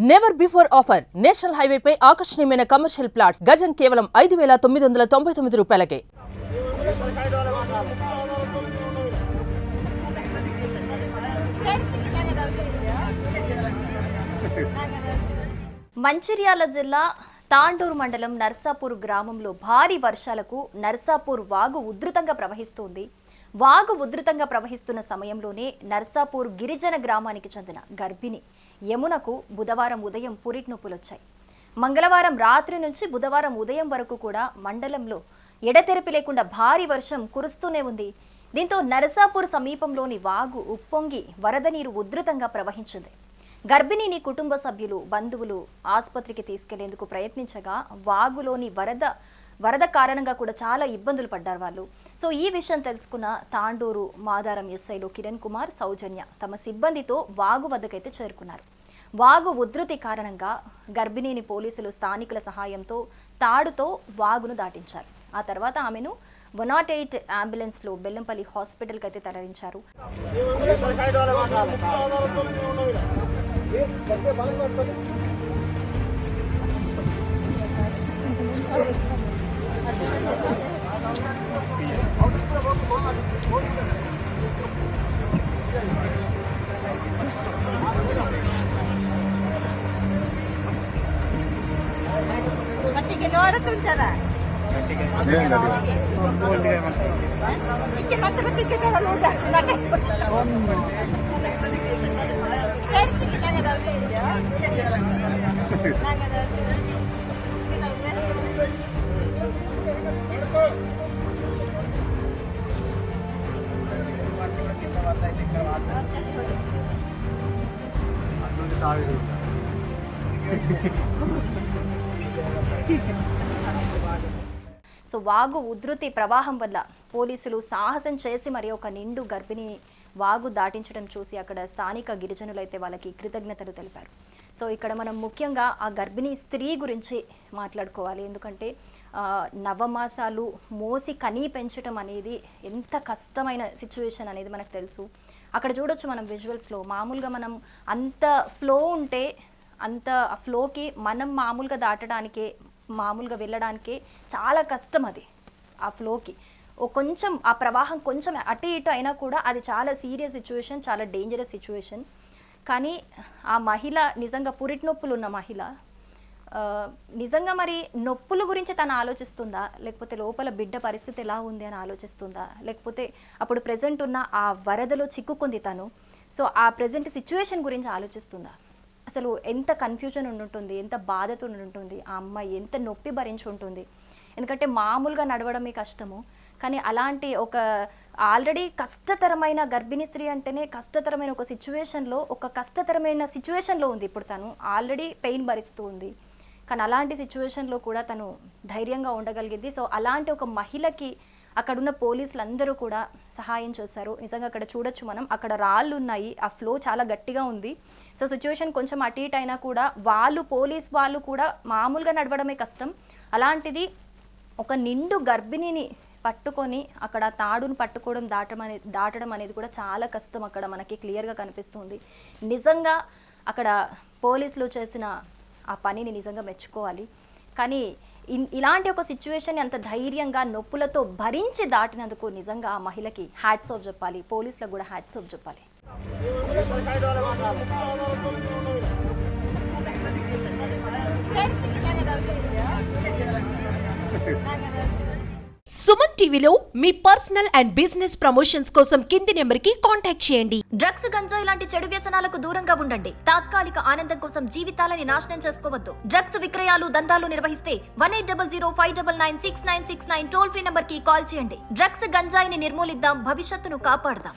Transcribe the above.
Never before offer national హైవేపై ఆకర్షణీయమైన commercial plots గజం కేవలం 5,999 రూపాయలకే. మంచిర్యాల జిల్లా తాండూరు మండలం నర్సాపూర్ గ్రామంలో భారీ వర్షాలకు నర్సాపూర్ వాగు ఉధృతంగా ప్రవహిస్తోంది. వాగు ఉధృతంగా ప్రవహిస్తున్న సమయంలోనే నర్సాపూర్ గిరిజన గ్రామానికి చెందిన గర్భిణి యమునకు బుధవారం ఉదయం పురిటి నొప్పులొచ్చాయి. మంగళవారం రాత్రి నుంచి బుధవారం ఉదయం వరకు కూడా మండలంలో ఎడతెరిపి లేకుండా భారీ వర్షం కురుస్తూనే ఉంది. దీంతో నర్సాపూర్ సమీపంలోని వాగు ఉప్పొంగి వరద నీరు ఉధృతంగా ప్రవహించింది. గర్భిణిని కుటుంబ సభ్యులు బంధువులు ఆసుపత్రికి తీసుకెళ్లేందుకు ప్రయత్నించగా వాగులోని వరద కారణంగా కూడా చాలా ఇబ్బందులు పడ్డారు వాళ్ళు. సో ఈ విషయం తెలుసుకున్న తాండూరు మాదారం ఎస్ఐలు కిరణ్ కుమార్, సౌజన్య తమ సిబ్బందితో వాగు వద్దకైతే చేరుకున్నారు. వాగు ఉధృతి కారణంగా గర్భిణిని పోలీసులు స్థానికుల సహాయంతో తాడుతో వాగును దాటించారు. ఆ తర్వాత ఆమెను 108 అంబులెన్స్లో బెల్లంపల్లి హాస్పిటల్కి అయితే తరలించారు. సో వాగు ఉధృతి ప్రవాహం వల్ల పోలీసులు సాహసం చేసి మరి ఒక నిండు గర్భిణి వాగు దాటించడం చూసి అక్కడ స్థానిక గిరిజనులు అయితే వాళ్ళకి కృతజ్ఞతలు తెలిపారు. సో ఇక్కడ మనం ముఖ్యంగా ఆ గర్భిణీ స్త్రీ గురించి మాట్లాడుకోవాలి. ఎందుకంటే నవమాసాలు మోసి కనీ పెంచడం అనేది ఎంత కష్టమైన సిచ్యువేషన్ అనేది మనకు తెలుసు. అక్కడ చూడొచ్చు మనం విజువల్స్లో. మామూలుగా మనం అంత ఫ్లో ఉంటే అంత ఆ ఫ్లోకి మనం మామూలుగా దాటడానికే మామూలుగా వెళ్ళడానికే చాలా కష్టం అది. ఆ ఫ్లోకి కొంచెం ఆ ప్రవాహం కొంచెం అటు ఇటు అయినా కూడా అది చాలా సీరియస్ సిచ్యువేషన్, చాలా డేంజరస్ సిచ్యువేషన్. కానీ ఆ మహిళ నిజంగా పురిటి నొప్పులు ఉన్న మహిళ నిజంగా మరి నొప్పుల గురించి తను ఆలోచిస్తుందా, లేకపోతే లోపల బిడ్డ పరిస్థితి ఎలా ఉంది అని ఆలోచిస్తుందా, లేకపోతే అప్పుడు ప్రెజెంట్ ఉన్న ఆ వరదలో చిక్కుకుంది తను, సో ఆ ప్రెజెంట్ సిచ్యువేషన్ గురించి ఆలోచిస్తుందా? అసలు ఎంత కన్ఫ్యూజన్ ఉండుంటుంది, ఎంత బాధతో ఉండుంటుంది, ఆ అమ్మాయి ఎంత నొప్పి భరించి ఉంటుంది. ఎందుకంటే మామూలుగా నడవడమే కష్టము, కానీ అలాంటి ఒక ఆల్రెడీ కష్టతరమైన గర్భిణీ స్త్రీ అంటేనే కష్టతరమైన ఒక సిచ్యువేషన్లో ఉంది. ఇప్పుడు తను ఆల్రెడీ పెయిన్ భరిస్తూ ఉంది, కానీ అలాంటి సిచ్యువేషన్లో కూడా తను ధైర్యంగా ఉండగలిగింది. సో అలాంటి ఒక మహిళకి అక్కడున్న పోలీసులు అందరూ కూడా సహాయం చేశారు. నిజంగా అక్కడ చూడొచ్చు మనం, అక్కడ రాళ్ళు ఉన్నాయి, ఆ ఫ్లో చాలా గట్టిగా ఉంది. సో సిచ్యువేషన్ కొంచెం అటు ఇటు అయినా కూడా పోలీస్ వాళ్ళు కూడా మామూలుగా నడవడమే కష్టం, అలాంటిది ఒక నిండు గర్భిణిని పట్టుకొని అక్కడ తాడును పట్టుకోవడం దాటడం అనేది కూడా చాలా కష్టం. అక్కడ మనకి క్లియర్గా కనిపిస్తుంది. నిజంగా అక్కడ పోలీసులు చేసిన ఆ పనిని నిజంగా మెచ్చుకోవాలి. కానీ ఇలాంటి ఒక సిచ్యువేషన్ అంత ధైర్యంగా నొప్పులతో భరించి దాటినందుకు నిజంగా ఆ మహిళకి హ్యాట్స్ ఆఫ్ చెప్పాలి, పోలీసులకు కూడా హ్యాట్స్ ఆఫ్ చెప్పాలి. సుమన్ టీవీలో మీ పర్సనల్ అండ్ బిజినెస్ ప్రమోషన్స్ కోసం కింది నెంబర్కి కాంటాక్ట్ చేయండి. డ్రగ్స్, గంజాయి లాంటి చెడు వ్యసనాలకు దూరంగా ఉండండి. తాత్కాలిక ఆనందం కోసం జీవితాలని నాశనం చేసుకోవద్దు. డ్రగ్స్ విక్రయాలు, దందాలు నిర్వహిస్తే 1800599696 టోల్ ఫ్రీ నంబర్ కి కాల్ చేయండి. డ్రగ్స్, గంజాయిని నిర్మూలిద్దాం, భవిష్యత్తును కాపాడదాం.